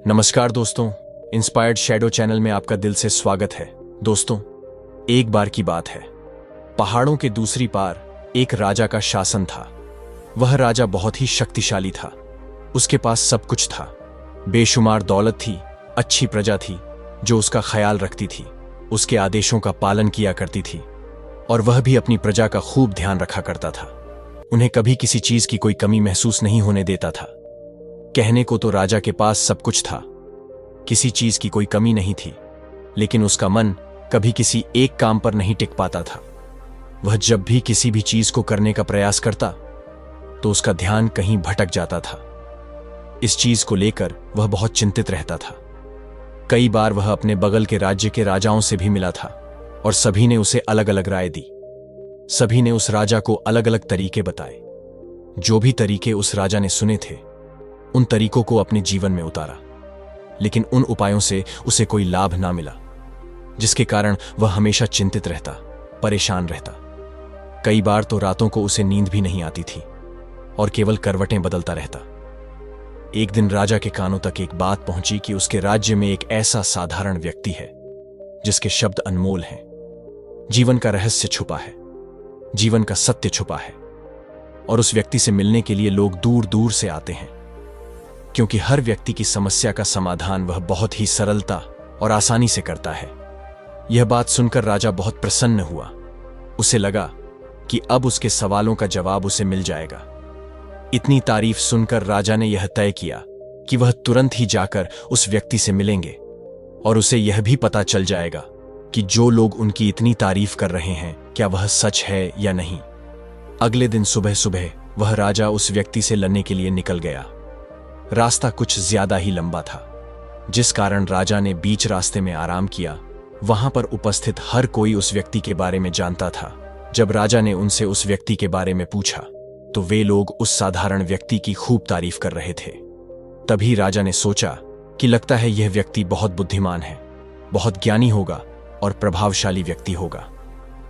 नमस्कार दोस्तों, inspired shadow channel में आपका दिल से स्वागत है। दोस्तों, एक बार की बात है, पहाड़ों के दूसरी पार एक राजा का शासन था। वह राजा बहुत ही शक्तिशाली था। उसके पास सब कुछ था, बेशुमार दौलत थी, अच्छी प्रजा थी जो उसका ख्याल रखती थी, उसके आदेशों का पालन किया करती थी, और वह भी अपनी प्रजा का खूब ध्यान रखा करता था। उन्हें कभी किसी चीज की कोई कमी महसूस नहीं होने देता था। कहने को तो राजा के पास सब कुछ था, किसी चीज की कोई कमी नहीं थी, लेकिन उसका मन कभी किसी एक काम पर नहीं टिक पाता था। वह जब भी किसी भी चीज को करने का प्रयास करता तो उसका ध्यान कहीं भटक जाता था। इस चीज को लेकर वह बहुत चिंतित रहता था। कई बार वह अपने बगल के राज्य के राजाओं से भी मिला था और सभी ने उसे अलग अलग राय दी। सभी ने उस राजा को अलग अलग तरीके बताए। जो भी तरीके उस राजा ने सुने थे, उन तरीकों को अपने जीवन में उतारा, लेकिन उन उपायों से उसे कोई लाभ ना मिला, जिसके कारण वह हमेशा चिंतित रहता, परेशान रहता। कई बार तो रातों को उसे नींद भी नहीं आती थी और केवल करवटें बदलता रहता। एक दिन राजा के कानों तक एक बात पहुंची कि उसके राज्य में एक ऐसा साधारण व्यक्ति है जिसके शब्द अनमोल हैं। जीवन का रहस्य छुपा है, जीवन का सत्य छुपा है, और उस व्यक्ति से मिलने के लिए लोग दूर दूर से आते हैं, क्योंकि हर व्यक्ति की समस्या का समाधान वह बहुत ही सरलता और आसानी से करता है। यह बात सुनकर राजा बहुत प्रसन्न हुआ। उसे लगा कि अब उसके सवालों का जवाब उसे मिल जाएगा। इतनी तारीफ सुनकर राजा ने यह तय किया कि वह तुरंत ही जाकर उस व्यक्ति से मिलेंगे और उसे यह भी पता चल जाएगा कि जो लोग उनकी इतनी तारीफ कर रहे हैं, क्या वह सच है या नहीं। अगले दिन सुबह सुबह वह राजा उस व्यक्ति से लड़ने के लिए निकल गया। रास्ता कुछ ज्यादा ही लंबा था, जिस कारण राजा ने बीच रास्ते में आराम किया। वहां पर उपस्थित हर कोई उस व्यक्ति के बारे में जानता था। जब राजा ने उनसे उस व्यक्ति के बारे में पूछा तो वे लोग उस साधारण व्यक्ति की खूब तारीफ कर रहे थे। तभी राजा ने सोचा कि लगता है यह व्यक्ति बहुत बुद्धिमान है, बहुत ज्ञानी होगा और प्रभावशाली व्यक्ति होगा,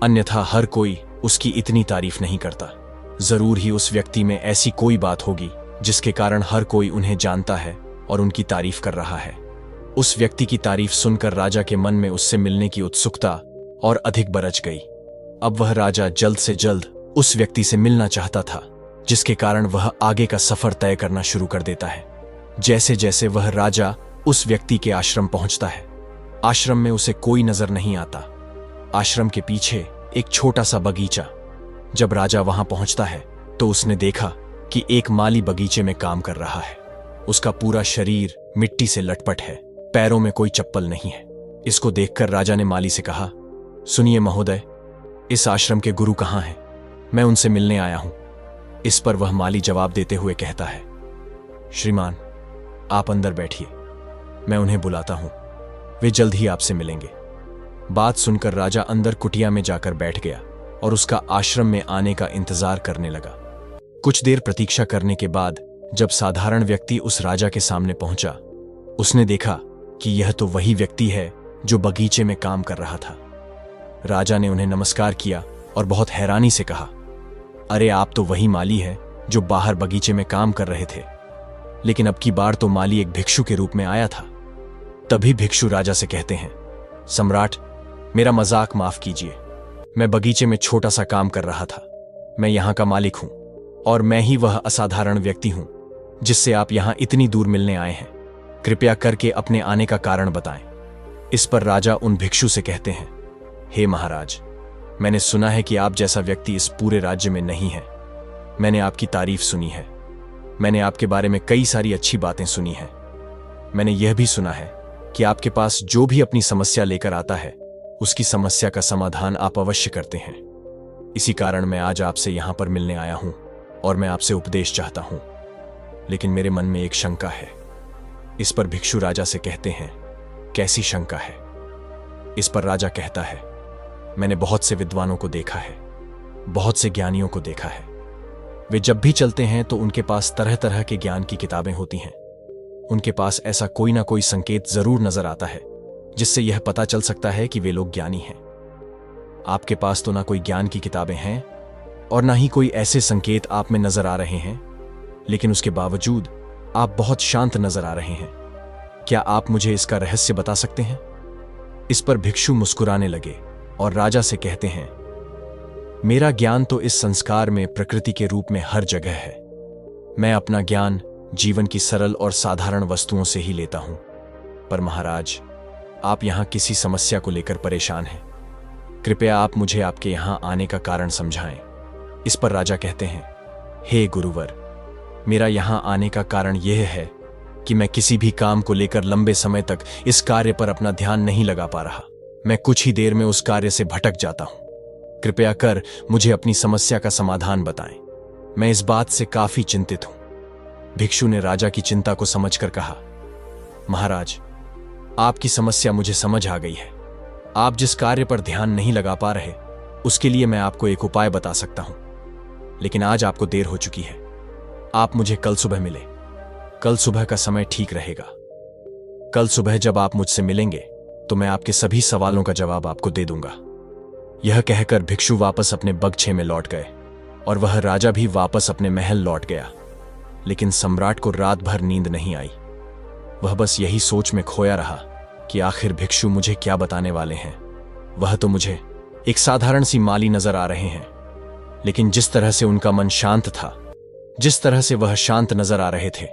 अन्यथा हर कोई उसकी इतनी तारीफ नहीं करता। जरूर ही उस व्यक्ति में ऐसी कोई बात होगी जिसके कारण हर कोई उन्हें जानता है और उनकी तारीफ कर रहा है। उस व्यक्ति की तारीफ सुनकर राजा के मन में उससे मिलने की उत्सुकता और अधिक बरच गई। अब वह राजा जल्द से जल्द उस व्यक्ति से मिलना चाहता था, जिसके कारण वह आगे का सफर तय करना शुरू कर देता है। जैसे जैसे वह राजा उस व्यक्ति के आश्रम पहुंचता है, आश्रम में उसे कोई नजर नहीं आता। आश्रम के पीछे एक छोटा सा बगीचा। जब राजा वहां पहुंचता है तो उसने देखा कि एक माली बगीचे में काम कर रहा है। उसका पूरा शरीर मिट्टी से लटपट है, पैरों में कोई चप्पल नहीं है। इसको देखकर राजा ने माली से कहा, सुनिए महोदय, इस आश्रम के गुरु कहाँ हैं? मैं उनसे मिलने आया हूं। इस पर वह माली जवाब देते हुए कहता है, श्रीमान, आप अंदर बैठिए, मैं उन्हें बुलाता हूं, वे जल्द ही आपसे मिलेंगे। बात सुनकर राजा अंदर कुटिया में जाकर बैठ गया और उसका आश्रम में आने का इंतजार करने लगा। कुछ देर प्रतीक्षा करने के बाद जब साधारण व्यक्ति उस राजा के सामने पहुंचा, उसने देखा कि यह तो वही व्यक्ति है जो बगीचे में काम कर रहा था। राजा ने उन्हें नमस्कार किया और बहुत हैरानी से कहा, अरे आप तो वही माली है जो बाहर बगीचे में काम कर रहे थे, लेकिन अब की बार तो माली एक भिक्षु के रूप में आया था। तभी भिक्षु राजा से कहते हैं, सम्राट, मेरा मजाक माफ कीजिए, मैं बगीचे में छोटा सा काम कर रहा था। मैं यहां का मालिक हूं और मैं ही वह असाधारण व्यक्ति हूं जिससे आप यहां इतनी दूर मिलने आए हैं। कृपया करके अपने आने का कारण बताएं। इस पर राजा उन भिक्षु से कहते हैं, हे महाराज, मैंने सुना है कि आप जैसा व्यक्ति इस पूरे राज्य में नहीं है। मैंने आपकी तारीफ सुनी है, मैंने आपके बारे में कई सारी अच्छी बातें सुनी हैं। मैंने यह भी सुना है कि आपके पास जो भी अपनी समस्या लेकर आता है, उसकी समस्या का समाधान आप अवश्य करते हैं। इसी कारण मैं आज आपसे यहां पर मिलने आया हूं और मैं आपसे उपदेश चाहता हूं, लेकिन मेरे मन में एक शंका है। इस पर भिक्षु राजा से कहते हैं, कैसी शंका है? इस पर राजा कहता है, मैंने बहुत से विद्वानों को देखा है, बहुत से ज्ञानियों को देखा है। वे जब भी चलते हैं तो उनके पास तरह तरह के ज्ञान की किताबें होती हैं। उनके पास ऐसा कोई ना कोई संकेत जरूर नजर आता है जिससे यह पता चल सकता है कि वे लोग ज्ञानी हैं। आपके पास तो ना कोई ज्ञान की किताबें हैं और ना ही कोई ऐसे संकेत आप में नजर आ रहे हैं, लेकिन उसके बावजूद आप बहुत शांत नजर आ रहे हैं। क्या आप मुझे इसका रहस्य बता सकते हैं? इस पर भिक्षु मुस्कुराने लगे और राजा से कहते हैं, मेरा ज्ञान तो इस संस्कार में प्रकृति के रूप में हर जगह है। मैं अपना ज्ञान जीवन की सरल और साधारण वस्तुओं से ही लेता हूं। पर महाराज, आप यहां किसी समस्या को लेकर परेशान हैं। कृपया आप मुझे आपके यहां आने का कारण समझाएं। इस पर राजा कहते हैं, हे गुरुवर, मेरा यहां आने का कारण यह है कि मैं किसी भी काम को लेकर लंबे समय तक इस कार्य पर अपना ध्यान नहीं लगा पा रहा। मैं कुछ ही देर में उस कार्य से भटक जाता हूं। कृपया कर मुझे अपनी समस्या का समाधान बताएं। मैं इस बात से काफी चिंतित हूं। भिक्षु ने राजा की चिंता को समझकर कहा, महाराज, आपकी समस्या मुझे समझ आ गई है। आप जिस कार्य पर ध्यान नहीं लगा पा रहे, उसके लिए मैं आपको एक उपाय बता सकता हूं। लेकिन आज आपको देर हो चुकी है। आप मुझे कल सुबह मिले। कल सुबह का समय ठीक रहेगा। कल सुबह जब आप मुझसे मिलेंगे तो मैं आपके सभी सवालों का जवाब आपको दे दूंगा। यह कहकर भिक्षु वापस अपने बगीचे में लौट गए और वह राजा भी वापस अपने महल लौट गया। लेकिन सम्राट को रात भर नींद नहीं आई। वह बस यही सोच में खोया रहा कि आखिर भिक्षु मुझे क्या बताने वाले हैं। वह तो मुझे एक साधारण सी माली नजर आ रहे हैं, लेकिन जिस तरह से उनका मन शांत था, जिस तरह से वह शांत नजर आ रहे थे,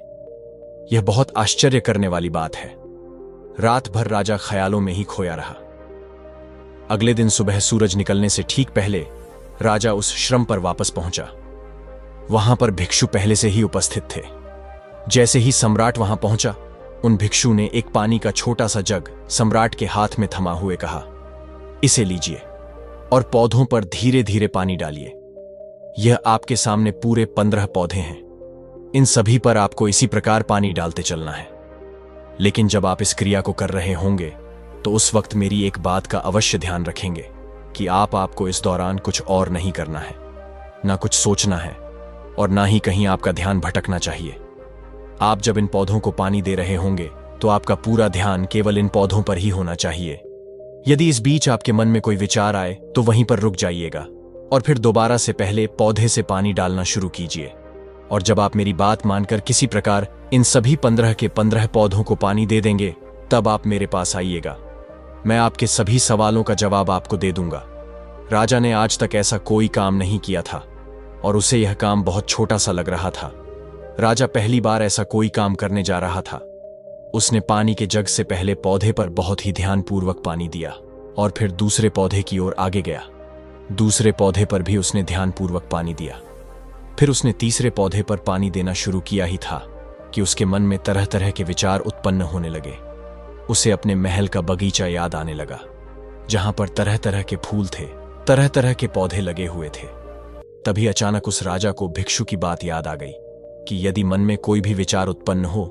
यह बहुत आश्चर्य करने वाली बात है। रात भर राजा ख्यालों में ही खोया रहा। अगले दिन सुबह सूरज निकलने से ठीक पहले राजा उस श्रम पर वापस पहुंचा। वहां पर भिक्षु पहले से ही उपस्थित थे। जैसे ही सम्राट वहां पहुंचा, उन भिक्षु ने एक पानी का छोटा सा जग सम्राट के हाथ में थमा हुए कहा, इसे लीजिए और पौधों पर धीरे धीरे पानी डालिए। यह आपके सामने पूरे 15 पौधे हैं। इन सभी पर आपको इसी प्रकार पानी डालते चलना है। लेकिन जब आप इस क्रिया को कर रहे होंगे तो उस वक्त मेरी एक बात का अवश्य ध्यान रखेंगे कि आपको इस दौरान कुछ और नहीं करना है, ना कुछ सोचना है और ना ही कहीं आपका ध्यान भटकना चाहिए। आप जब इन पौधों को पानी दे रहे होंगे तो आपका पूरा ध्यान केवल इन पौधों पर ही होना चाहिए। यदि इस बीच आपके मन में कोई विचार आए तो वहीं पर रुक जाइएगा और फिर दोबारा से पहले पौधे से पानी डालना शुरू कीजिए। और जब आप मेरी बात मानकर किसी प्रकार इन सभी 15 के 15 पौधों को पानी दे देंगे, तब आप मेरे पास आइएगा। मैं आपके सभी सवालों का जवाब आपको दे दूंगा। राजा ने आज तक ऐसा कोई काम नहीं किया था और उसे यह काम बहुत छोटा सा लग रहा था। राजा पहली बार ऐसा कोई काम करने जा रहा था। उसने पानी के जग से पहले पौधे पर बहुत ही ध्यानपूर्वक पानी दिया और फिर दूसरे पौधे की ओर आगे गया। दूसरे पौधे पर भी उसने ध्यानपूर्वक पानी दिया। फिर उसने तीसरे पौधे पर पानी देना शुरू किया ही था कि उसके मन में तरह तरह के विचार उत्पन्न होने लगे। उसे अपने महल का बगीचा याद आने लगा, जहां पर तरह तरह के फूल थे, तरह तरह के पौधे लगे हुए थे। तभी अचानक उस राजा को भिक्षु की बात याद आ गई कि यदि मन में कोई भी विचार उत्पन्न हो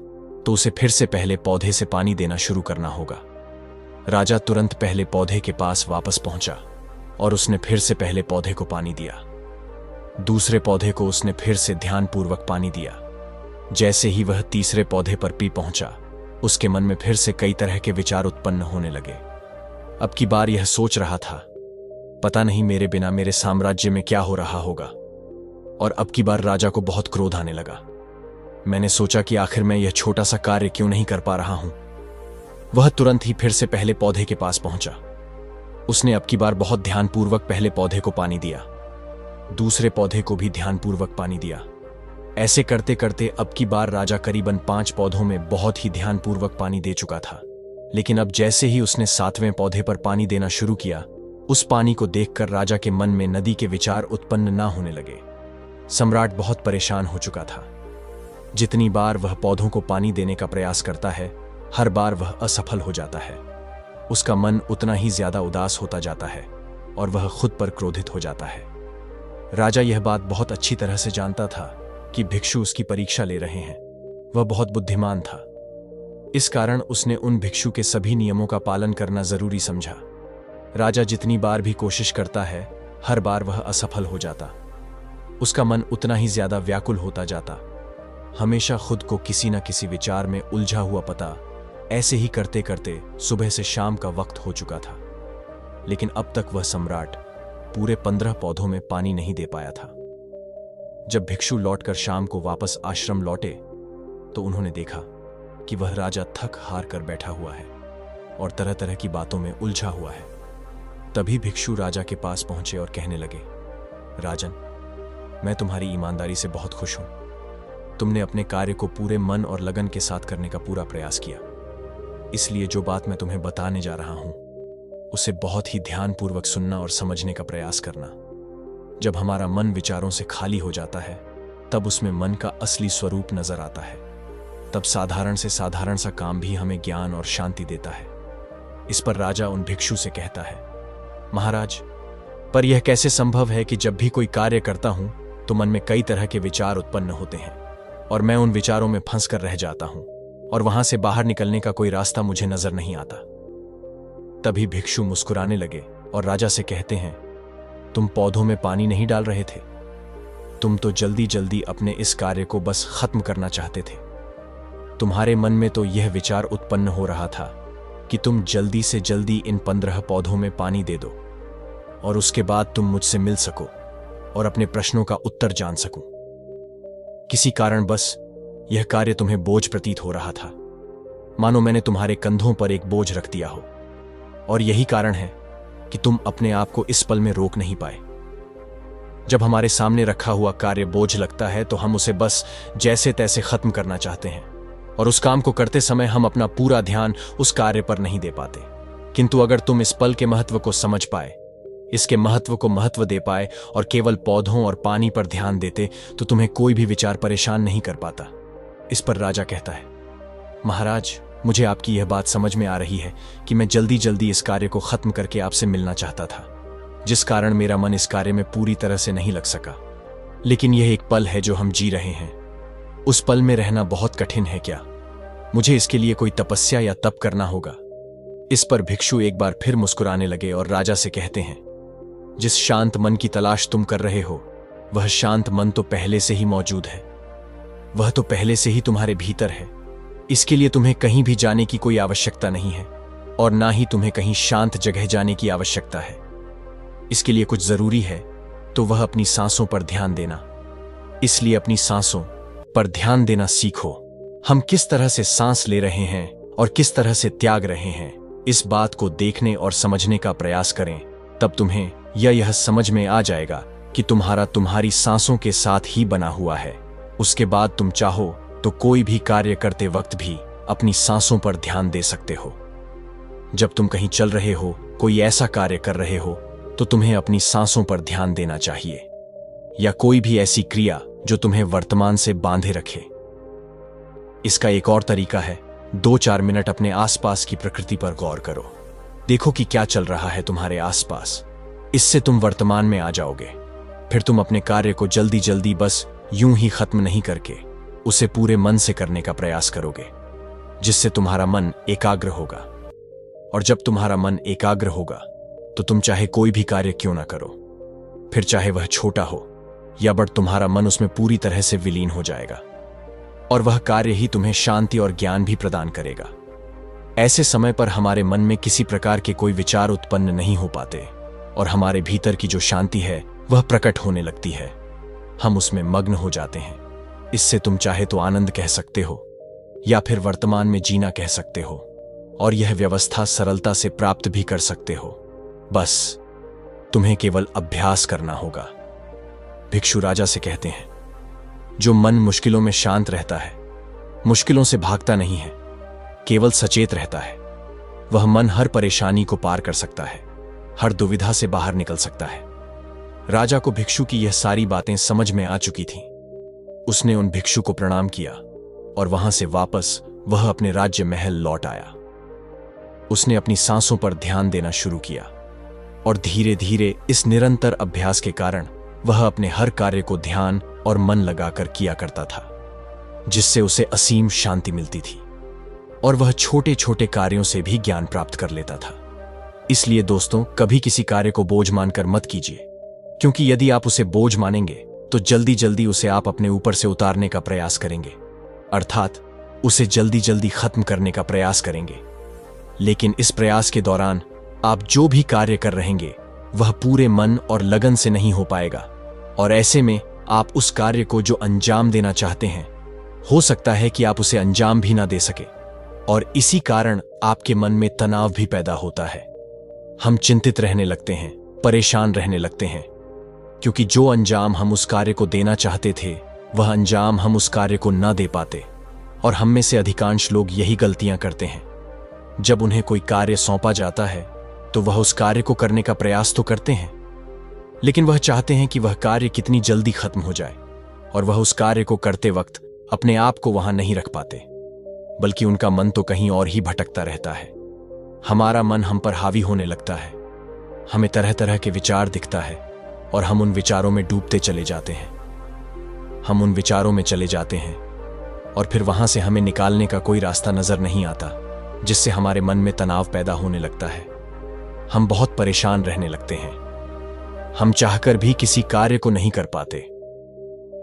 तो उसे फिर से पहले पौधे से पानी देना शुरू करना होगा। राजा तुरंत पहले पौधे के पास वापस पहुंचा और उसने फिर से पहले पौधे को पानी दिया। दूसरे पौधे को उसने फिर से ध्यानपूर्वक पानी दिया। जैसे ही वह तीसरे पौधे पर पहुंचा, उसके मन में फिर से कई तरह के विचार उत्पन्न होने लगे। अब की बार यह सोच रहा था, पता नहीं मेरे बिना मेरे साम्राज्य में क्या हो रहा होगा। और अब की बार राजा को बहुत क्रोध आने लगा। मैंने सोचा कि आखिर मैं यह छोटा सा कार्य क्यों नहीं कर पा रहा हूं। वह तुरंत ही फिर से पहले पौधे के पास पहुंचा। उसने अब की बार बहुत ध्यानपूर्वक पहले पौधे को पानी दिया, दूसरे पौधे को भी ध्यानपूर्वक पानी दिया। ऐसे करते करते अब की बार राजा करीबन 5 पौधों में बहुत ही ध्यानपूर्वक पानी दे चुका था। लेकिन अब जैसे ही उसने 7वें पौधे पर पानी देना शुरू किया, उस पानी को देखकर राजा के मन में नदी के विचार उत्पन्न ना होने लगे। सम्राट बहुत परेशान हो चुका था। जितनी बार वह पौधों को पानी देने का प्रयास करता है, हर बार वह असफल हो जाता है। उसका मन उतना ही ज्यादा उदास होता जाता है और वह खुद पर क्रोधित हो जाता है। राजा यह बात बहुत अच्छी तरह से जानता था कि भिक्षु उसकी परीक्षा ले रहे हैं। वह बहुत बुद्धिमान था। इस कारण उसने उन भिक्षु के सभी नियमों का पालन करना जरूरी समझा। राजा जितनी बार भी कोशिश करता है, हर बार वह असफल हो जाता। उसका मन उतना ही ज्यादा व्याकुल होता जाता। हमेशा खुद को किसी न किसी विचार में उलझा हुआ पता। ऐसे ही करते करते सुबह से शाम का वक्त हो चुका था, लेकिन अब तक वह सम्राट पूरे 15 पौधों में पानी नहीं दे पाया था। जब भिक्षु लौटकर शाम को वापस आश्रम लौटे तो उन्होंने देखा कि वह राजा थक हार कर बैठा हुआ है और तरह तरह की बातों में उलझा हुआ है। तभी भिक्षु राजा के पास पहुंचे और कहने लगे, राजन, मैं तुम्हारी ईमानदारी से बहुत खुश हूं। तुमने अपने कार्य को पूरे मन और लगन के साथ करने का पूरा प्रयास किया। इसलिए जो बात मैं तुम्हें बताने जा रहा हूं उसे बहुत ही ध्यानपूर्वक सुनना और समझने का प्रयास करना। जब हमारा मन विचारों से खाली हो जाता है तब उसमें मन का असली स्वरूप नजर आता है। तब साधारण से साधारण सा काम भी हमें ज्ञान और शांति देता है। इस पर राजा उन भिक्षु से कहता है, महाराज, पर यह कैसे संभव है कि जब भी कोई कार्य करता हूं तो मन में कई तरह के विचार उत्पन्न होते हैं और मैं उन विचारों में फंस कर रह जाता हूं और वहां से बाहर निकलने का कोई रास्ता मुझे नजर नहीं आता। तभी भिक्षु मुस्कुराने लगे और राजा से कहते हैं, तुम पौधों में पानी नहीं डाल रहे थे, तुम तो जल्दी जल्दी अपने इस कार्य को बस खत्म करना चाहते थे। तुम्हारे मन में तो यह विचार उत्पन्न हो रहा था कि तुम जल्दी से जल्दी इन 15 पौधों में पानी दे दो और उसके बाद तुम मुझसे मिल सको और अपने प्रश्नों का उत्तर जान सको। किसी कारण बस यह कार्य तुम्हें बोझ प्रतीत हो रहा था, मानो मैंने तुम्हारे कंधों पर एक बोझ रख दिया हो, और यही कारण है कि तुम अपने आप को इस पल में रोक नहीं पाए। जब हमारे सामने रखा हुआ कार्य बोझ लगता है तो हम उसे बस जैसे तैसे खत्म करना चाहते हैं और उस काम को करते समय हम अपना पूरा ध्यान उस कार्य पर नहीं दे पाते। किंतु अगर तुम इस पल के महत्व को समझ पाए, इसके महत्व को महत्व दे पाए और केवल पौधों और पानी पर ध्यान देते तो तुम्हें कोई भी विचार परेशान नहीं कर पाता। इस पर राजा कहता है, महाराज, मुझे आपकी यह बात समझ में आ रही है कि मैं जल्दी जल्दी इस कार्य को खत्म करके आपसे मिलना चाहता था, जिस कारण मेरा मन इस कार्य में पूरी तरह से नहीं लग सका। लेकिन यह एक पल है जो हम जी रहे हैं, उस पल में रहना बहुत कठिन है क्या? मुझे इसके लिए कोई तपस्या या तप करना होगा? इस पर भिक्षु एक बार फिर मुस्कुराने लगे और राजा से कहते हैं, जिस शांत मन की तलाश तुम कर रहे हो वह शांत मन तो पहले से ही मौजूद है, वह तो पहले से ही तुम्हारे भीतर है। इसके लिए तुम्हें कहीं भी जाने की कोई आवश्यकता नहीं है और ना ही तुम्हें कहीं शांत जगह जाने की आवश्यकता है। इसके लिए कुछ जरूरी है तो वह अपनी सांसों पर ध्यान देना। इसलिए अपनी सांसों पर ध्यान देना सीखो। हम किस तरह से सांस ले रहे हैं और किस तरह से त्याग रहे हैं, इस बात को देखने और समझने का प्रयास करें। तब तुम्हें यह समझ में आ जाएगा कि तुम्हारी सांसों के साथ ही बना हुआ है। उसके बाद तुम चाहो तो कोई भी कार्य करते वक्त भी अपनी सांसों पर ध्यान दे सकते हो। जब तुम कहीं चल रहे हो, कोई ऐसा कार्य कर रहे हो, तो तुम्हें अपनी सांसों पर ध्यान देना चाहिए, या कोई भी ऐसी क्रिया जो तुम्हें वर्तमान से बांधे रखे। इसका एक और तरीका है, 2-4 मिनट अपने आसपास की प्रकृति पर गौर करो। देखो कि क्या चल रहा है तुम्हारे आसपास। इससे तुम वर्तमान में आ जाओगे। फिर तुम अपने कार्य को जल्दी जल्दी बस यूं ही खत्म नहीं करके उसे पूरे मन से करने का प्रयास करोगे, जिससे तुम्हारा मन एकाग्र होगा। और जब तुम्हारा मन एकाग्र होगा तो तुम चाहे कोई भी कार्य क्यों ना करो, फिर चाहे वह छोटा हो या बड़ा, तुम्हारा मन उसमें पूरी तरह से विलीन हो जाएगा और वह कार्य ही तुम्हें शांति और ज्ञान भी प्रदान करेगा। ऐसे समय पर हमारे मन में किसी प्रकार के कोई विचार उत्पन्न नहीं हो पाते और हमारे भीतर की जो शांति है वह प्रकट होने लगती है। हम उसमें मग्न हो जाते हैं। इससे तुम चाहे तो आनंद कह सकते हो या फिर वर्तमान में जीना कह सकते हो, और यह व्यवस्था सरलता से प्राप्त भी कर सकते हो। बस तुम्हें केवल अभ्यास करना होगा। भिक्षु राजा से कहते हैं, जो मन मुश्किलों में शांत रहता है, मुश्किलों से भागता नहीं है, केवल सचेत रहता है, वह मन हर परेशानी को पार कर सकता है, हर दुविधा से बाहर निकल सकता है। राजा को भिक्षु की यह सारी बातें समझ में आ चुकी थीं। उसने उन भिक्षु को प्रणाम किया और वहां से वापस वह अपने राज्य महल लौट आया। उसने अपनी सांसों पर ध्यान देना शुरू किया और धीरे धीरे इस निरंतर अभ्यास के कारण वह अपने हर कार्य को ध्यान और मन लगाकर किया करता था, जिससे उसे असीम शांति मिलती थी और वह छोटे छोटे कार्यों से भी ज्ञान प्राप्त कर लेता था। इसलिए दोस्तों, कभी किसी कार्य को बोझ मानकर मत कीजिए, क्योंकि यदि आप उसे बोझ मानेंगे तो जल्दी जल्दी उसे आप अपने ऊपर से उतारने का प्रयास करेंगे, अर्थात उसे जल्दी जल्दी खत्म करने का प्रयास करेंगे। लेकिन इस प्रयास के दौरान आप जो भी कार्य कर रहेंगे वह पूरे मन और लगन से नहीं हो पाएगा, और ऐसे में आप उस कार्य को जो अंजाम देना चाहते हैं, हो सकता है कि आप उसे अंजाम भी ना दे सके। और इसी कारण आपके मन में तनाव भी पैदा होता है। हम चिंतित रहने लगते हैं, परेशान रहने लगते हैं, क्योंकि जो अंजाम हम उस कार्य को देना चाहते थे वह अंजाम हम उस कार्य को ना दे पाते। और हम में से अधिकांश लोग यही गलतियां करते हैं। जब उन्हें कोई कार्य सौंपा जाता है तो वह उस कार्य को करने का प्रयास तो करते हैं, लेकिन वह चाहते हैं कि वह कार्य कितनी जल्दी खत्म हो जाए, और वह उस कार्य को करते वक्त अपने आप को वहां नहीं रख पाते, बल्कि उनका मन तो कहीं और ही भटकता रहता है। हमारा मन हम पर हावी होने लगता है, हमें तरह तरह के विचार दिखता है और हम उन विचारों में डूबते चले जाते हैं। हम उन विचारों में चले जाते हैं और फिर वहां से हमें निकालने का कोई रास्ता नजर नहीं आता, जिससे हमारे मन में तनाव पैदा होने लगता है। हम बहुत परेशान रहने लगते हैं। हम चाहकर भी किसी कार्य को नहीं कर पाते,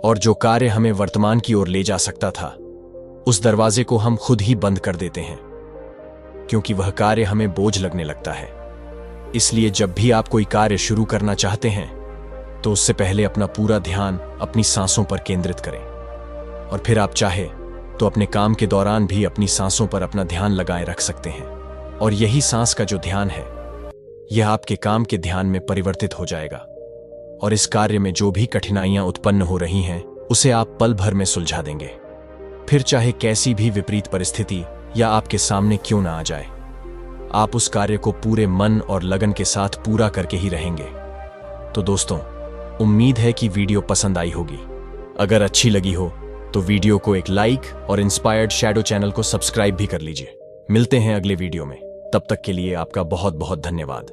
और जो कार्य हमें वर्तमान की ओर ले जा सकता था उस दरवाजे को हम खुद ही बंद कर देते हैं, क्योंकि वह कार्य हमें बोझ लगने लगता है। इसलिए जब भी आप कोई कार्य शुरू करना चाहते हैं तो उससे पहले अपना पूरा ध्यान अपनी सांसों पर केंद्रित करें, और फिर आप चाहे तो अपने काम के दौरान भी अपनी सांसों पर अपना ध्यान लगाए रख सकते हैं। और यही सांस का जो ध्यान है यह आपके काम के ध्यान में परिवर्तित हो जाएगा, और इस कार्य में जो भी कठिनाइयां उत्पन्न हो रही हैं उसे आप पल भर में सुलझा देंगे। फिर चाहे कैसी भी विपरीत परिस्थिति या आपके सामने क्यों ना आ जाए, आप उस कार्य को पूरे मन और लगन के साथ पूरा करके ही रहेंगे। तो दोस्तों, उम्मीद है कि वीडियो पसंद आई होगी। अगर अच्छी लगी हो तो वीडियो को एक लाइक और इंस्पायर्ड शैडो चैनल को सब्सक्राइब भी कर लीजिए। मिलते हैं अगले वीडियो में, तब तक के लिए आपका बहुत बहुत धन्यवाद।